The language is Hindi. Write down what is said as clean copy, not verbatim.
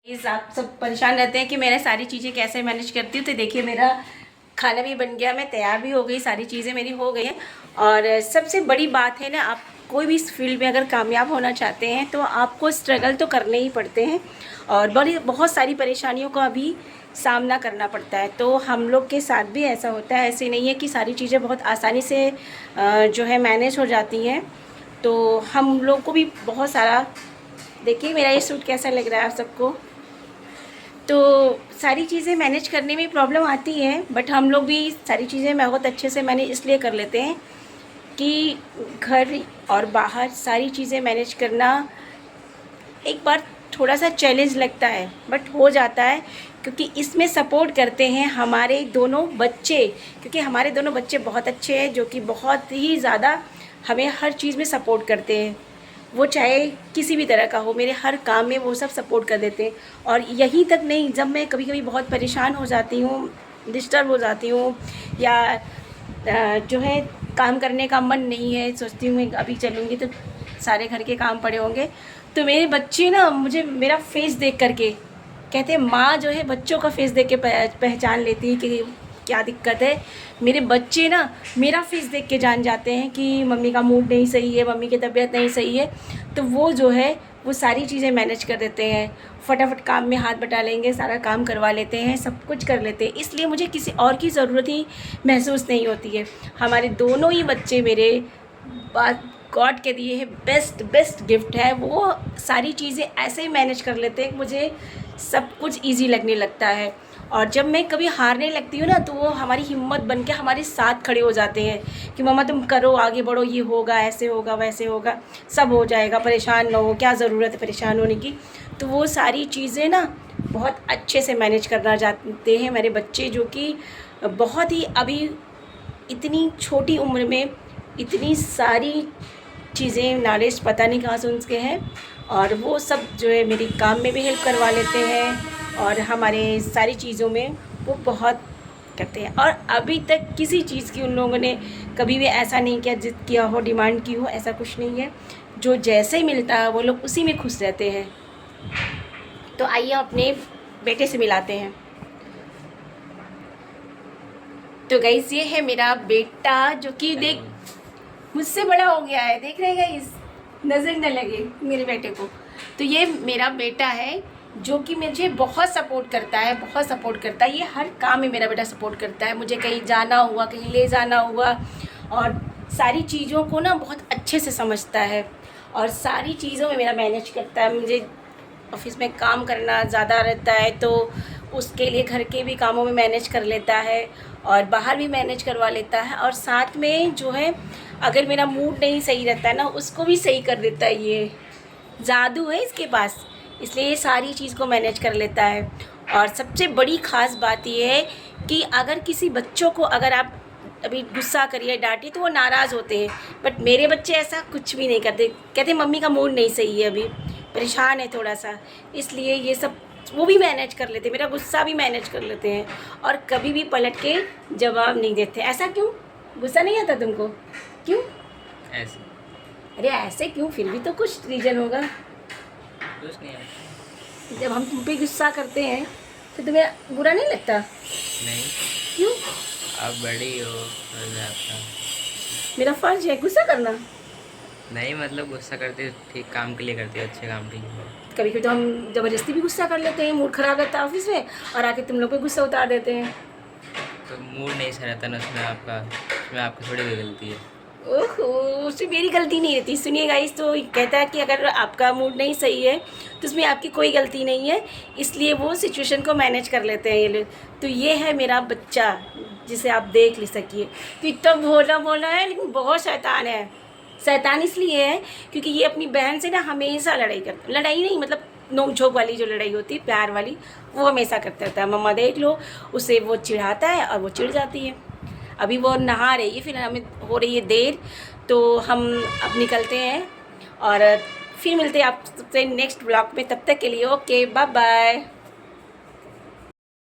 इस आप सब परेशान रहते हैं कि मैंने सारी चीज़ें कैसे मैनेज करती हूँ। तो देखिए मेरा खाना भी बन गया, मैं तैयार भी हो गई, सारी चीज़ें मेरी हो गई हैं। और सबसे बड़ी बात है ना, आप कोई भी इस फील्ड में अगर कामयाब होना चाहते हैं तो आपको स्ट्रगल तो करने ही पड़ते हैं और बहुत सारी परेशानियों का भी सामना करना पड़ता है। तो हम लोग के साथ भी ऐसा होता है, ऐसे नहीं है कि सारी चीज़ें बहुत आसानी से जो है मैनेज हो जाती हैं। तो हम लोग को भी बहुत सारा, देखिए मेरा ये सूट कैसा लग रहा है आप सबको। तो सारी चीज़ें मैनेज करने में प्रॉब्लम आती है, बट हम लोग भी सारी चीज़ें बहुत अच्छे से मैनेज इसलिए कर लेते हैं कि घर और बाहर सारी चीज़ें मैनेज करना एक बार थोड़ा सा चैलेंज लगता है, बट हो जाता है क्योंकि इसमें सपोर्ट करते हैं हमारे दोनों बच्चे। क्योंकि हमारे दोनों बच्चे बहुत अच्छे हैं, जो कि बहुत ही ज़्यादा हमें हर चीज़ में सपोर्ट करते हैं। वो चाहे किसी भी तरह का हो, मेरे हर काम में वो सब सपोर्ट कर देते हैं। और यहीं तक नहीं, जब मैं कभी कभी बहुत परेशान हो जाती हूँ, डिस्टर्ब हो जाती हूँ, या जो है काम करने का मन नहीं है, सोचती हूँ मैं अभी चलूँगी तो सारे घर के काम पड़े होंगे, तो मेरे बच्चे ना मुझे मेरा फेस देख करके कहते हैं, माँ जो है बच्चों का फेस देख के पहचान लेती है कि क्या दिक्कत है। मेरे बच्चे ना मेरा फेस देख के जान जाते हैं कि मम्मी का मूड नहीं सही है, मम्मी की तबीयत नहीं सही है। तो वो जो है वो सारी चीज़ें मैनेज कर देते हैं, फटाफट काम में हाथ बटा लेंगे, सारा काम करवा लेते हैं, सब कुछ कर लेते हैं। इसलिए मुझे किसी और की ज़रूरत ही महसूस नहीं होती है। हमारे दोनों ही बच्चे मेरे गॉड के दिए है बेस्ट गिफ्ट है। वो सारी चीज़ें ऐसे ही मैनेज कर लेते हैं, मुझे सब कुछ ईजी लगने लगता है। और जब मैं कभी हारने लगती हूँ ना, तो वो हमारी हिम्मत बन के हमारे साथ खड़े हो जाते हैं कि मम्मा तुम करो, आगे बढ़ो, ये होगा, ऐसे होगा, वैसे होगा, सब हो जाएगा, परेशान ना हो, क्या ज़रूरत है परेशान होने की। तो वो सारी चीज़ें ना बहुत अच्छे से मैनेज करना जानते हैं मेरे बच्चे, जो कि बहुत ही अभी इतनी छोटी उम्र में इतनी सारी चीज़ें, नॉलेज पता नहीं कहाँ से उनके हैं। और वो सब जो है मेरी काम में भी हेल्प करवा लेते हैं और हमारे सारी चीज़ों में वो बहुत करते हैं। और अभी तक किसी चीज़ की उन लोगों ने कभी भी ऐसा नहीं किया, जिद किया हो, डिमांड की हो, ऐसा कुछ नहीं है। जो जैसे ही मिलता है वो लोग उसी में खुश रहते हैं। तो आइए अपने बेटे से मिलाते हैं। तो गाइस ये है मेरा बेटा, जो कि देख मुझसे बड़ा हो गया है, देख रहे गाइस, नज़र न लगे मेरे बेटे को। तो ये मेरा बेटा है जो कि मुझे बहुत सपोर्ट करता है, बहुत सपोर्ट करता है। ये हर काम में मेरा बेटा सपोर्ट करता है। मुझे कहीं जाना हुआ, कहीं ले जाना हुआ, और सारी चीज़ों को ना बहुत अच्छे से समझता है और सारी चीज़ों में मेरा मैनेज करता है। मुझे ऑफिस में काम करना ज़्यादा रहता है तो उसके लिए घर के भी कामों में मैनेज कर लेता है और बाहर भी मैनेज करवा लेता है। और साथ में जो है अगर मेरा मूड नहीं सही रहता है ना, उसको भी सही कर देता है। ये जादू है इसके पास, इसलिए ये सारी चीज़ को मैनेज कर लेता है। और सबसे बड़ी ख़ास बात ये है कि अगर किसी बच्चों को अगर आप अभी गुस्सा करिए, डांटिए, तो वो नाराज़ होते हैं, बट मेरे बच्चे ऐसा कुछ भी नहीं करते। कहते मम्मी का मूड नहीं सही है, अभी परेशान है थोड़ा सा, इसलिए ये सब वो भी मैनेज कर लेते हैं, मेरा गुस्सा भी मैनेज कर लेते हैं और कभी भी पलट के जवाब नहीं देते। ऐसा क्यों? गुस्सा नहीं आता तुमको? क्यों ऐसे? अरे ऐसे क्यों? फिर भी तो कुछ रीज़न होगा। कुछ नहीं है। जब हम तुम पे गुस्सा करते हैं तो तुम्हें बुरा नहीं लगता? नहीं। क्यों? आप बड़ी हो, फर्ज है आपका। मेरा फर्ज है गुस्सा करना? नहीं, मतलब गुस्सा करते हो ठीक काम के लिए, करते हो अच्छे काम के लिए। कभी कभी तो हम ज़बरदस्ती भी गुस्सा कर लेते हैं, मूड ख़राब रहता है ऑफिस में और आके तुम लोग पे गुस्सा उतार देते हैं। तो मूड नहीं सही रहता ना, उसमें आपकी थोड़ी कोई गलती है। ओहो, उसमें मेरी गलती नहीं रहती। सुनिए गाइस, तो कहता है कि अगर आपका मूड नहीं सही है तो उसमें आपकी कोई गलती नहीं है, इसलिए वो सिचुएशन को मैनेज कर लेते हैं ये लोग। तो ये है मेरा बच्चा, जिसे आप देख ले सकिए। तो इतना भोला भोला है लेकिन बहुत शैतान है। शैतान इसलिए है क्योंकि ये अपनी बहन से ना हमेशा लड़ाई करता, लड़ाई नहीं मतलब नोक झोंक वाली जो लड़ाई होती है, प्यार वाली, वो हमेशा करता रहता है। मम्मा देख लो, उसे वो चिढ़ाता है और वो चिढ़ जाती है। अभी वो नहा रही है, फिर हमें हो रही है देर, तो हम अब निकलते हैं और फिर मिलते हैं आपसे नेक्स्ट ब्लॉग में। तब तक के लिए ओके, बाय बाय।